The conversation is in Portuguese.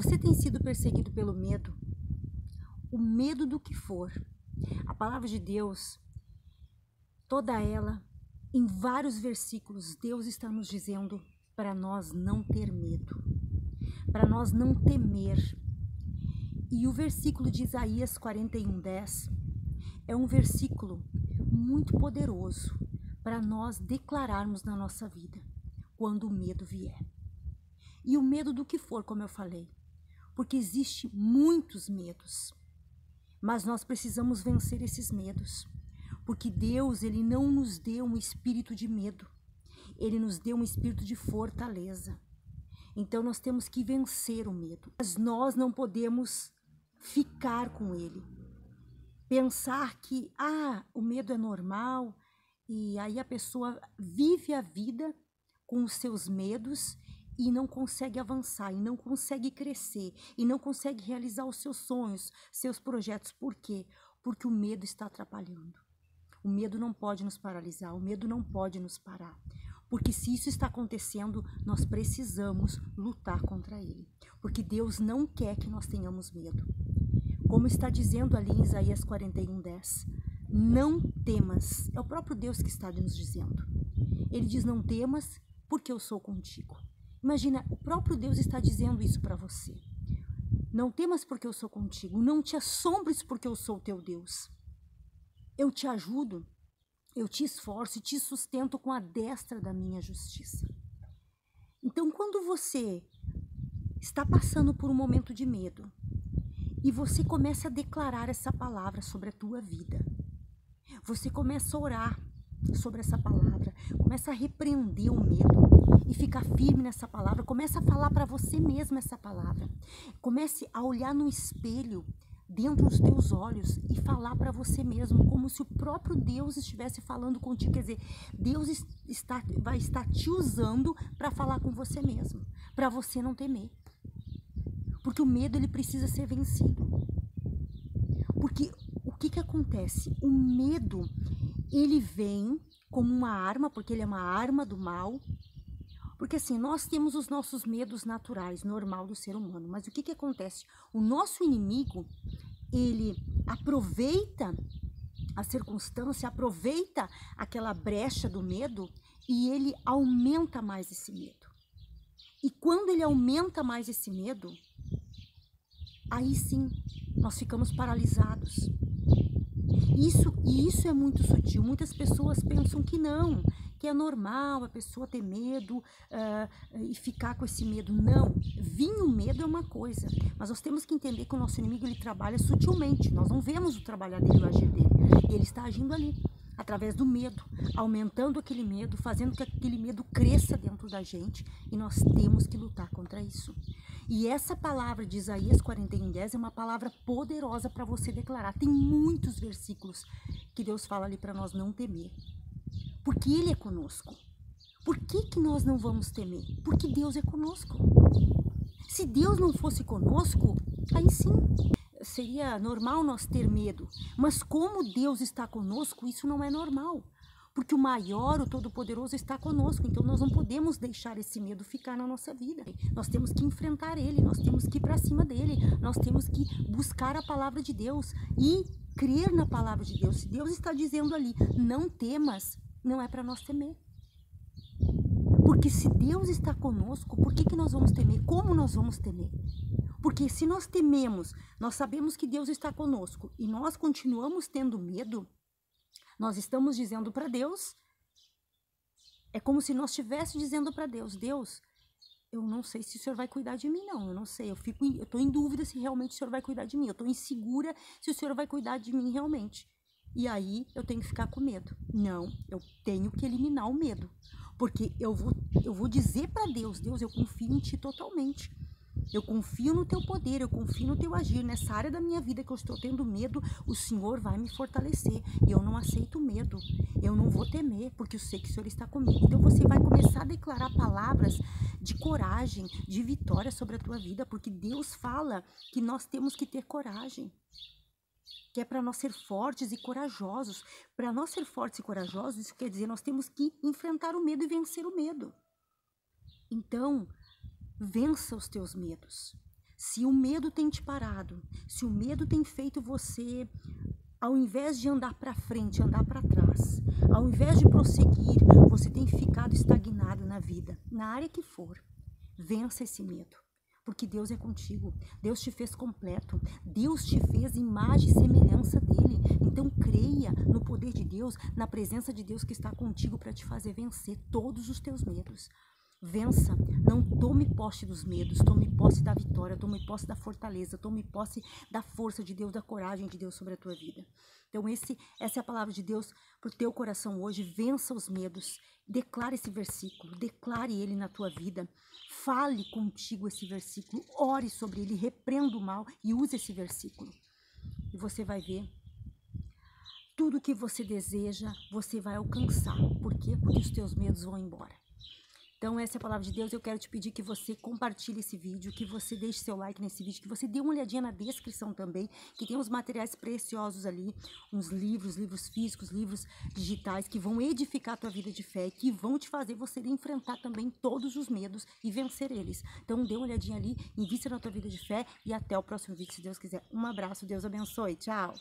Você tem sido perseguido pelo medo? O medo do que for. A palavra de Deus, toda ela, em vários versículos, Deus está nos dizendo para nós não ter medo, para nós não temer. E o versículo de Isaías 41:10 é um versículo muito poderoso para nós declararmos na nossa vida quando o medo vier. E o medo do que for, como eu falei, porque existe muitos medos, mas nós precisamos vencer esses medos, porque Deus, Ele não nos deu um espírito de medo, Ele nos deu um espírito de fortaleza. Então nós temos que vencer o medo, mas nós não podemos ficar com ele, pensar que o medo é normal, e aí a pessoa vive a vida com os seus medos e não consegue avançar, e não consegue crescer, e não consegue realizar os seus sonhos, seus projetos. Por quê? Porque o medo está atrapalhando. O medo não pode nos paralisar, o medo não pode nos parar. Porque se isso está acontecendo, nós precisamos lutar contra ele. Porque Deus não quer que nós tenhamos medo. Como está dizendo ali em Isaías 41:10, não temas. É o próprio Deus que está nos dizendo. Ele diz, não temas, porque eu sou contigo. Imagina, o próprio Deus está dizendo isso para você. Não temas porque eu sou contigo. Não te assombres porque eu sou o teu Deus. Eu te ajudo, eu te esforço e te sustento com a destra da minha justiça. Então, quando você está passando por um momento de medo e você começa a declarar essa palavra sobre a tua vida, você começa a orar sobre essa palavra, começa a repreender o medo e ficar firme nessa palavra, começa a falar para você mesmo essa palavra, comece a olhar no espelho dentro dos teus olhos e falar para você mesmo, como se o próprio Deus estivesse falando contigo. Quer dizer, Deus vai estar te usando para falar com você mesmo, para você não temer. Porque o medo, ele precisa ser vencido. Porque o que acontece? O medo, ele vem como uma arma, porque ele é uma arma do mal. Porque assim, nós temos os nossos medos naturais, normal do ser humano. Mas o que acontece? O nosso inimigo, ele aproveita a circunstância, aproveita aquela brecha do medo e ele aumenta mais esse medo. E quando ele aumenta mais esse medo, aí sim, nós ficamos paralisados. Isso é muito sutil. Muitas pessoas pensam que não, que é normal a pessoa ter medo e ficar com esse medo. Não, vir o medo é uma coisa, mas nós temos que entender que o nosso inimigo, ele trabalha sutilmente. Nós não vemos o trabalhar dele, o agir dele. E ele está agindo ali, através do medo, aumentando aquele medo, fazendo que aquele medo cresça dentro da gente, e nós temos que lutar contra isso. E essa palavra de Isaías 41:10 é uma palavra poderosa para você declarar. Tem muitos versículos que Deus fala ali para nós não temer. Porque Ele é conosco. Por que nós não vamos temer? Porque Deus é conosco. Se Deus não fosse conosco, aí sim, seria normal nós ter medo. Mas como Deus está conosco, isso não é normal. Porque o maior, o todo-poderoso está conosco. Então nós não podemos deixar esse medo ficar na nossa vida. Nós temos que enfrentar ele, nós temos que ir para cima dele. Nós temos que buscar a palavra de Deus e crer na palavra de Deus. Se Deus está dizendo ali, não temas, não é para nós temer. Porque se Deus está conosco, por que nós vamos temer? Como nós vamos temer? Porque se nós tememos, nós sabemos que Deus está conosco e nós continuamos tendo medo, nós estamos dizendo para Deus, é como se nós estivéssemos dizendo para Deus, Deus, eu não sei se o Senhor vai cuidar de mim, não, eu não sei, eu estou em dúvida se realmente o Senhor vai cuidar de mim, eu estou insegura se o Senhor vai cuidar de mim realmente. E aí eu tenho que ficar com medo. Não, eu tenho que eliminar o medo, porque eu vou dizer para Deus, Deus, eu confio em Ti totalmente. Eu confio no Teu poder, eu confio no Teu agir. Nessa área da minha vida que eu estou tendo medo, o Senhor vai me fortalecer. E eu não aceito medo, eu não vou temer, porque eu sei que o Senhor está comigo. Então você vai começar a declarar palavras de coragem, de vitória sobre a tua vida, porque Deus fala que nós temos que ter coragem. Que é para nós ser fortes e corajosos. Para nós ser fortes e corajosos, isso quer dizer, nós temos que enfrentar o medo e vencer o medo. Então, vença os teus medos. Se o medo tem te parado, se o medo tem feito você, ao invés de andar para frente, andar para trás, ao invés de prosseguir, você tem ficado estagnado na vida, na área que for, vença esse medo. Porque Deus é contigo, Deus te fez completo, Deus te fez imagem e semelhança dele. Então creia no poder de Deus, na presença de Deus que está contigo para te fazer vencer todos os teus medos. Vença, não tome posse dos medos, tome posse da vitória, tome posse da fortaleza, tome posse da força de Deus, da coragem de Deus sobre a tua vida. Então essa é a palavra de Deus para o teu coração hoje. Vença os medos, declare esse versículo, declare ele na tua vida, fale contigo esse versículo, ore sobre ele, repreenda o mal e use esse versículo. E você vai ver, tudo que você deseja, você vai alcançar. Por quê? Porque os teus medos vão embora. Então essa é a palavra de Deus. Eu quero te pedir que você compartilhe esse vídeo, que você deixe seu like nesse vídeo, que você dê uma olhadinha na descrição também, que tem uns materiais preciosos ali, uns livros físicos, livros digitais, que vão edificar a tua vida de fé, que vão te fazer você enfrentar também todos os medos e vencer eles. Então dê uma olhadinha ali, invista na tua vida de fé e até o próximo vídeo, se Deus quiser. Um abraço, Deus abençoe, tchau!